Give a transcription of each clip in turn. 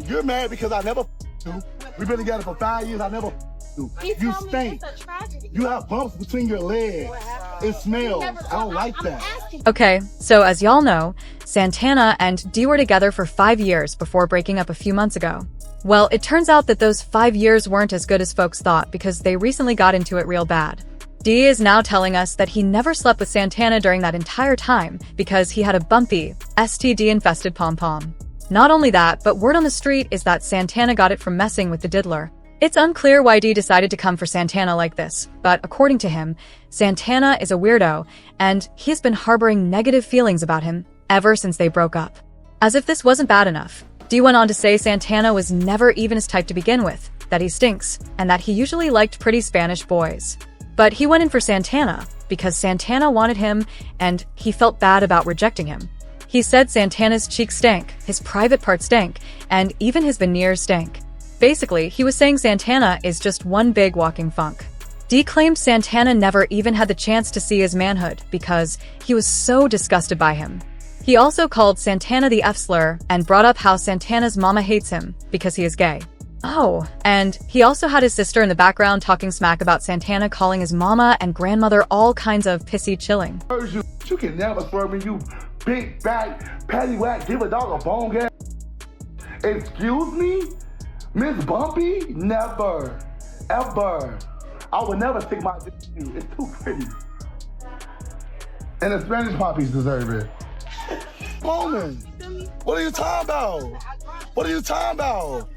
you're mad because I never you. We've been together for 5 years. I never you. You stink. You have bumps between your legs. It smells. I don't like that. Okay, so as y'all know, Santana and Dee were together for 5 years before breaking up a few months ago. Well, it turns out that those 5 years weren't as good as folks thought because they recently got into it real bad. Dee is now telling us that he never slept with Santana during that entire time because he had a bumpy, STD-infested pom-pom. Not only that, but word on the street is that Santana got it from messing with the diddler. It's unclear why Dee decided to come for Santana like this, but according to him, Santana is a weirdo, and he's been harboring negative feelings about him ever since they broke up. As if this wasn't bad enough, Dee went on to say Santana was never even his type to begin with, that he stinks, and that he usually liked pretty Spanish boys. But he went in for Santana because Santana wanted him, and he felt bad about rejecting him. He said Santana's cheeks stank, his private parts stank, and even his veneers stank. Basically, he was saying Santana is just one big walking funk. Dee claimed Santana never even had the chance to see his manhood because he was so disgusted by him. He also called Santana the F-slur and brought up how Santana's mama hates him because he is gay. Oh, and he also had his sister in the background talking smack about Santana, calling his mama and grandmother all kinds of pissy chilling. You can never swerve me, you big back, patty whack, give a dog a bone gas. Excuse me? Miss Bumpy? Never. Ever. I would never stick my dick in you. It's too pretty. And the Spanish poppies deserve it. Woman, what are you talking about? What are you talking about?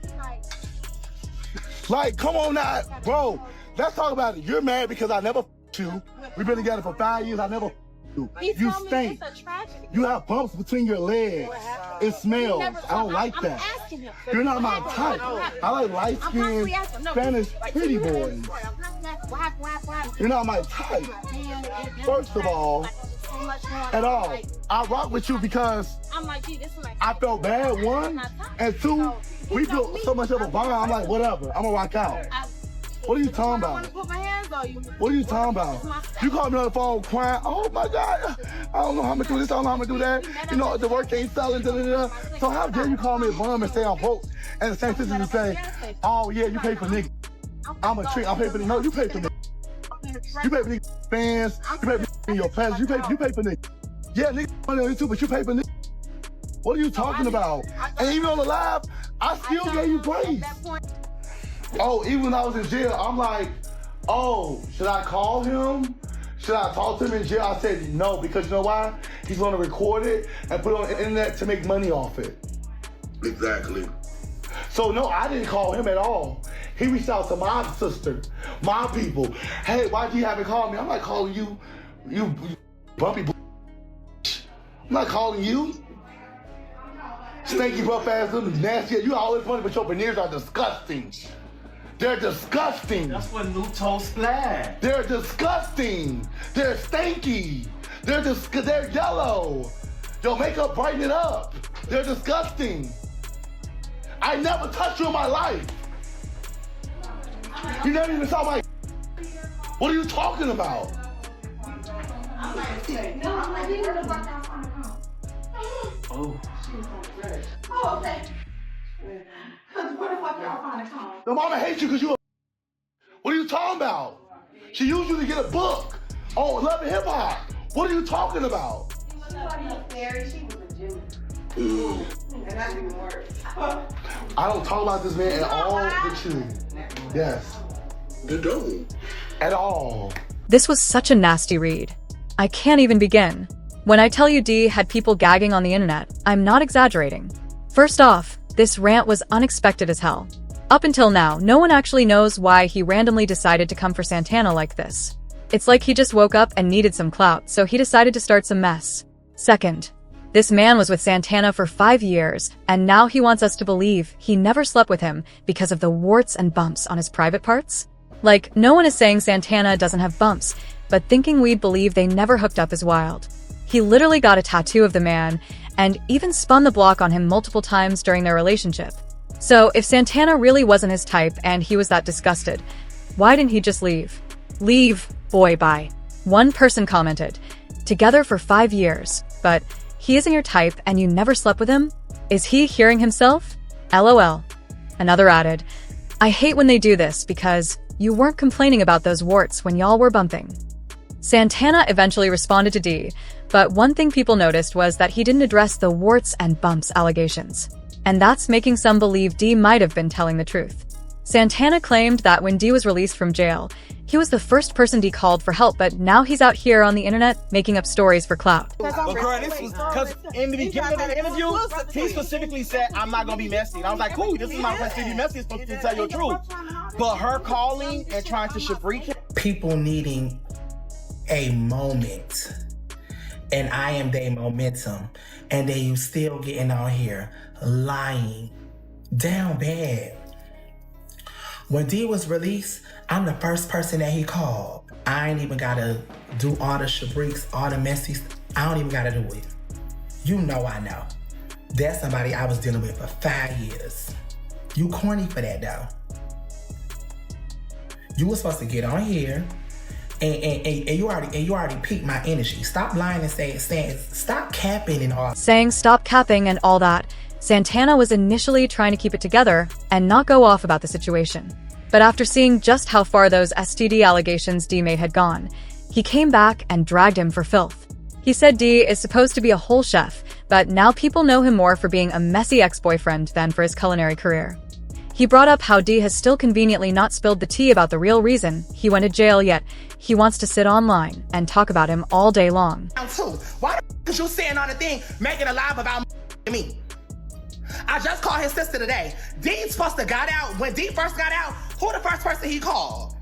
Like, come on now, bro. Let's talk about it. You're mad because I never you. We've been together for 5 years. I never you. You stink. You have bumps between your legs. It smells. I don't like that. You're not my type. I like light-skinned Spanish pretty boys. You're not my type. First of all, at all. I rock with you because I felt bad, one, and two, we built so much of a bond. I'm like, whatever. I'm gonna rock out. What are you talking about? What are you talking about? You called me on the phone crying, oh my God, I don't know how I'm gonna do this, I don't know how I'm gonna do that. You know, the work ain't selling, da, da, da. So how dare you call me a bum and say I'm broke? And the same thing you say, oh yeah, you pay for niggas. I'm a trick, I pay for niggas. No, you pay for niggas. You pay for niggas fans, you pay for niggas in your pleasure, you pay for niggas. Yeah, niggas money on you too, but you pay for niggas. What are you talking about? And even on the live, I still gave you praise. Oh, even when I was in jail, I'm like, oh, should I call him? Should I talk to him in jail? I said no, because you know why? He's gonna record it and put it on the internet to make money off it. Exactly. So no, I didn't call him at all. He reached out to my sister, my people. Hey, why'd you haven't called me? I'm not calling you, you bumpy I'm not calling you. Stinky rough ass, little nasty. You always funny, but your veneers are disgusting. They're disgusting. That's what new toes splash. They're disgusting. They're stinky. They're yellow. Your makeup brighten it up. They're disgusting. I never touched you in my life. You never even saw my. What are you talking about? Oh. Oh, okay. Where the fuck y'all find a comb? The mama hates you because you a. What are you talking about? She used you to get a book on Love and Hip Hop. What are you talking about? She was a Jew. And that's even worse. I don't talk about this man at all with you. Yes. You don't. At all. This was such a nasty read. I can't even begin. When I tell you Dee had people gagging on the internet, I'm not exaggerating. First off, this rant was unexpected as hell. Up until now, no one actually knows why he randomly decided to come for Santana like this. It's like he just woke up and needed some clout, so he decided to start some mess. Second, this man was with Santana for 5 years, and now he wants us to believe he never slept with him because of the warts and bumps on his private parts? Like, no one is saying Santana doesn't have bumps, but thinking we'd believe they never hooked up is wild. He literally got a tattoo of the man, and even spun the block on him multiple times during their relationship. So if Santana really wasn't his type and he was that disgusted, why didn't he just leave? Leave, boy, bye. One person commented, together for 5 years, but he isn't your type and you never slept with him? Is he hearing himself? LOL. Another added, I hate when they do this because you weren't complaining about those warts when y'all were bumping. Santana eventually responded to D, but one thing people noticed was that he didn't address the warts and bumps allegations. And that's making some believe D might have been telling the truth. Santana claimed that when D was released from jail, he was the first person D called for help, but now he's out here on the internet making up stories for clout. But girl, this was because in the beginning of the interview, he specifically said, I'm not gonna be messy. And I was like, cool, this is my place to be messy, it's supposed to tell your truth. But her calling and trying to shibreak him. People needing a moment, and I am their momentum, and they you still getting on here lying down bad. When D was released, I'm the first person that he called. I ain't even gotta do all the shabriks, all the messy. I don't even gotta do it. You know I know. That's somebody I was dealing with for 5 years. You corny for that though. You were supposed to get on here and you already peaked my energy. Stop lying and saying stop capping and all. Saying stop capping and all that, Santana was initially trying to keep it together and not go off about the situation. But after seeing just how far those STD allegations D made had gone, he came back and dragged him for filth. He said D is supposed to be a whole chef, but now people know him more for being a messy ex-boyfriend than for his culinary career. He brought up how D has still conveniently not spilled the tea about the real reason he went to jail, yet he wants to sit online and talk about him all day long. Why the you saying on the thing, making a live about me? I just called his sister today. D's supposed to got out. When D first got out, who the first person he called?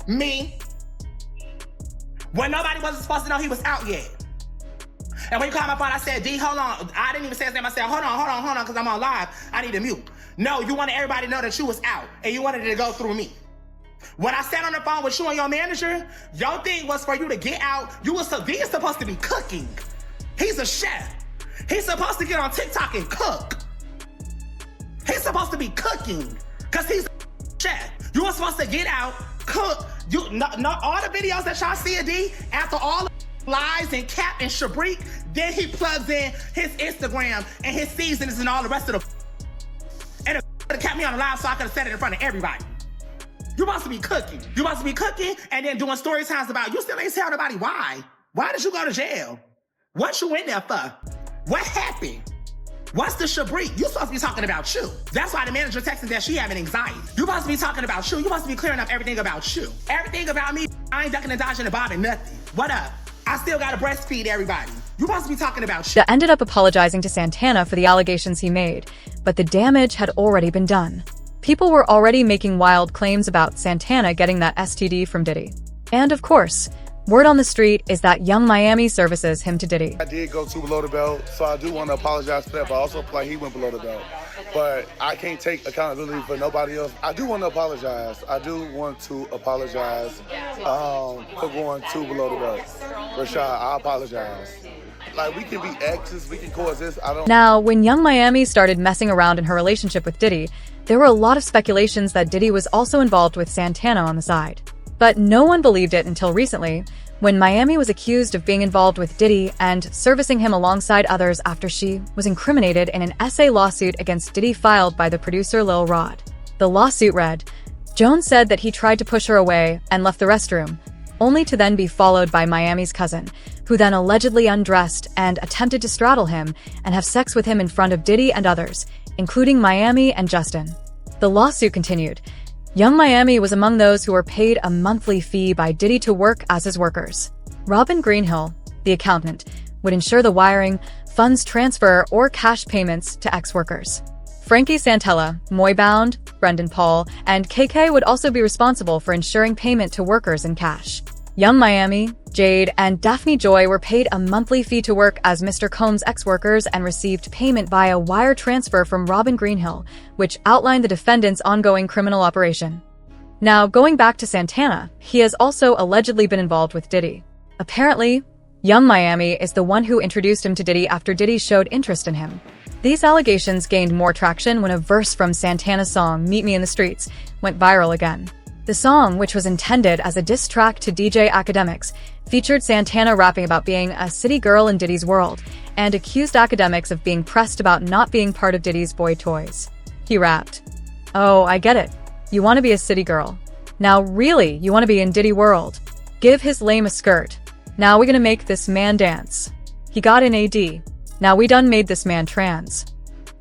Me. When nobody wasn't supposed to know he was out yet. And when he called my phone, I said, D, hold on. I didn't even say his name. I said, hold on, because I'm on live. I need to mute. No, you wanted everybody to know that you was out, and you wanted it to go through me. When I sat on the phone with you and your manager, your thing was for you to get out. D is supposed to be cooking. He's a chef. He's supposed to get on TikTok and cook. He's supposed to be cooking because he's a chef. You were supposed to get out, cook. All the videos that y'all see of D, after all the lies and cap and shabrik, then he plugs in his Instagram and his seasons and all the rest of the and it kept me on the live so I could have said it in front of everybody. You must be cooking. You must be cooking and then doing story times about you still ain't tell nobody why. Why did you go to jail? What you in there for? What happened? What's the shabrik? You supposed to be talking about you. That's why the manager texted that she having anxiety. You must be talking about you. You must be clearing up everything about you. Everything about me, I ain't ducking and dodging and bobbing nothing. What up? I still gotta breastfeed everybody. You must be talking about you. Ended up apologizing to Santana for the allegations he made, but the damage had already been done. People were already making wild claims about Santana getting that STD from Diddy. And of course, word on the street is that Young Miami services him to Diddy. I did go too below the belt, so I do want to apologize for that, but I also feel like he went below the belt. But I can't take accountability for nobody else. I do want to apologize. For going too below the belt. Rashad, I apologize. Like, we can be exes, we can coexist. Now, when Young Miami started messing around in her relationship with Diddy, there were a lot of speculations that Diddy was also involved with Santana on the side. But no one believed it until recently, when Miami was accused of being involved with Diddy and servicing him alongside others after she was incriminated in an essay lawsuit against Diddy filed by the producer Lil Rod. The lawsuit read, Jones said that he tried to push her away and left the restroom, only to then be followed by Miami's cousin, who then allegedly undressed and attempted to straddle him and have sex with him in front of Diddy and others, including Miami and Justin. The lawsuit continued. Young Miami was among those who were paid a monthly fee by Diddy to work as his workers. Robin Greenhill, the accountant, would ensure the wiring, funds transfer, or cash payments to ex-workers. Frankie Santella, Moybound, Brendan Paul, and KK would also be responsible for ensuring payment to workers in cash. Young Miami, Jade, and Daphne Joy were paid a monthly fee to work as Mr. Combs' ex-workers and received payment via wire transfer from Robin Greenhill, which outlined the defendant's ongoing criminal operation. Now, going back to Santana, he has also allegedly been involved with Diddy. Apparently, Young Miami is the one who introduced him to Diddy after Diddy showed interest in him. These allegations gained more traction when a verse from Santana's song, Meet Me in the Streets, went viral again. The song, which was intended as a diss track to DJ Academics, featured Santana rapping about being a city girl in Diddy's world and accused Academics of being pressed about not being part of Diddy's boy toys. He rapped, "Oh, I get it. You want to be a city girl. Now really, you want to be in Diddy world. Give his lame a skirt. Now we gonna make this man dance. He got in AD. Now we done made this man trans."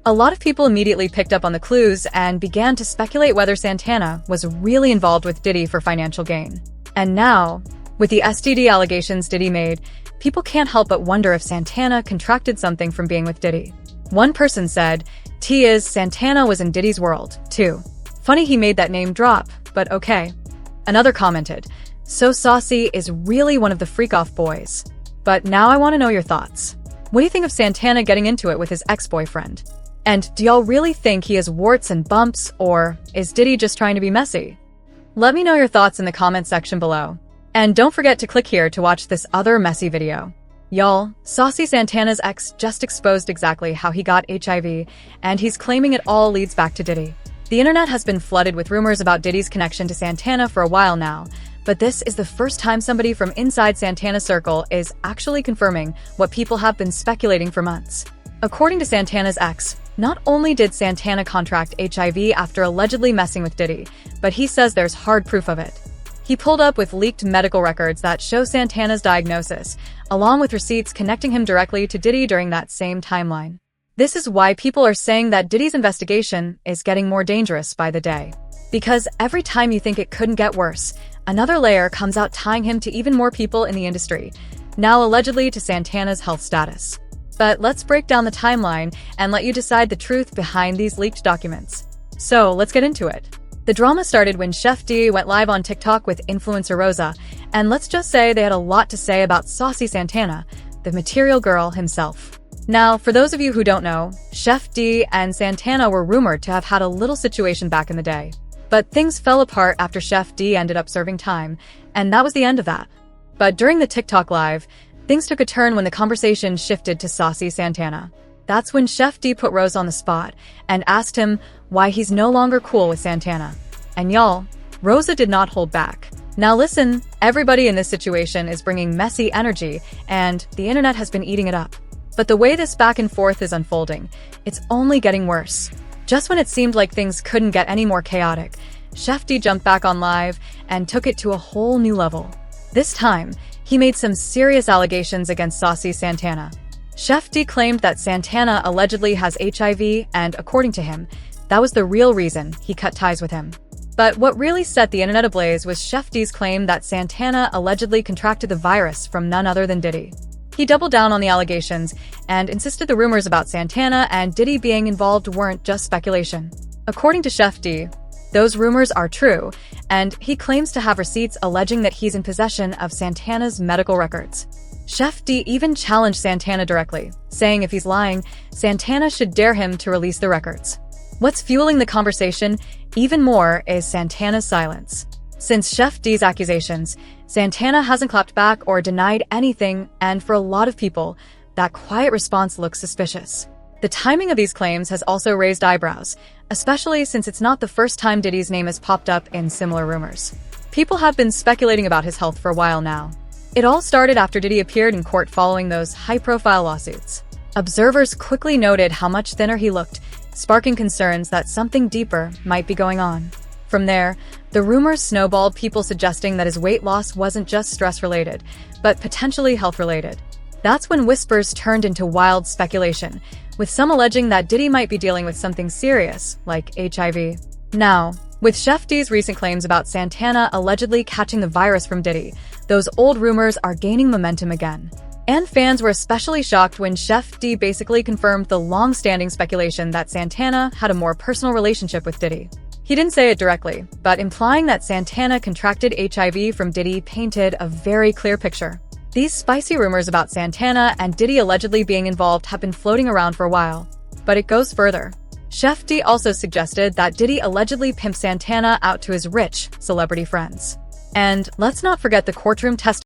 A lot of people immediately picked up on the clues and began to speculate whether Santana was really involved with Diddy for financial gain. And now, with the STD allegations Diddy made, people can't help but wonder if Santana contracted something from being with Diddy. One person said, "T is Santana was in Diddy's world, too. Funny he made that name drop, but okay." Another commented, "So Saucy is really one of the freak-off boys. But now I want to know your thoughts. What do you think of Santana getting into it with his ex-boyfriend? And do y'all really think he has warts and bumps, or is Diddy just trying to be messy?" Let me know your thoughts in the comment section below. And don't forget to click here to watch this other messy video. Y'all, Saucy Santana's ex just exposed exactly how he got HIV, and he's claiming it all leads back to Diddy. The internet has been flooded with rumors about Diddy's connection to Santana for a while now, but this is the first time somebody from inside Santana's circle is actually confirming what people have been speculating for months. According to Santana's ex, not only did Santana contract HIV after allegedly messing with Diddy, but he says there's hard proof of it. He pulled up with leaked medical records that show Santana's diagnosis, along with receipts connecting him directly to Diddy during that same timeline. This is why people are saying that Diddy's investigation is getting more dangerous by the day. Because every time you think it couldn't get worse, another layer comes out tying him to even more people in the industry, now allegedly to Santana's health status. But let's break down the timeline and let you decide the truth behind these leaked documents. So let's get into it. The drama started when Chef D went live on TikTok with influencer Rosa, and let's just say they had a lot to say about Saucy Santana, the material girl himself. Now, for those of you who don't know, Chef D and Santana were rumored to have had a little situation back in the day. But things fell apart after Chef D ended up serving time, and that was the end of that. But during the TikTok live, things took a turn when the conversation shifted to Saucy Santana. That's when Chef D put Rose on the spot and asked him why he's no longer cool with Santana. And y'all, Rosa did not hold back. Now listen, everybody in this situation is bringing messy energy, and the internet has been eating it up. But the way this back and forth is unfolding, it's only getting worse. Just when it seemed like things couldn't get any more chaotic, Chef D jumped back on live and took it to a whole new level. This time, he made some serious allegations against Saucy Santana. Chef D claimed that Santana allegedly has HIV, and according to him, that was the real reason he cut ties with him. But what really set the internet ablaze was Chef D's claim that Santana allegedly contracted the virus from none other than Diddy. He doubled down on the allegations and insisted the rumors about Santana and Diddy being involved weren't just speculation. According to Chef D, those rumors are true, and he claims to have receipts alleging that he's in possession of Santana's medical records. Chef D even challenged Santana directly, saying if he's lying, Santana should dare him to release the records. What's fueling the conversation even more is Santana's silence. Since Chef D's accusations, Santana hasn't clapped back or denied anything, and for a lot of people, that quiet response looks suspicious. The timing of these claims has also raised eyebrows, especially since it's not the first time Diddy's name has popped up in similar rumors. People have been speculating about his health for a while now. It all started after Diddy appeared in court following those high-profile lawsuits. Observers quickly noted how much thinner he looked, sparking concerns that something deeper might be going on. From there, the rumors snowballed, people suggesting that his weight loss wasn't just stress-related, but potentially health-related. That's when whispers turned into wild speculation, with some alleging that Diddy might be dealing with something serious, like HIV. Now, with Chef D's recent claims about Santana allegedly catching the virus from Diddy, those old rumors are gaining momentum again. And fans were especially shocked when Chef D basically confirmed the long-standing speculation that Santana had a more personal relationship with Diddy. He didn't say it directly, but implying that Santana contracted HIV from Diddy painted a very clear picture. These spicy rumors about Santana and Diddy allegedly being involved have been floating around for a while. But it goes further. Chef D also suggested that Diddy allegedly pimped Santana out to his rich celebrity friends. And let's not forget the courtroom testimony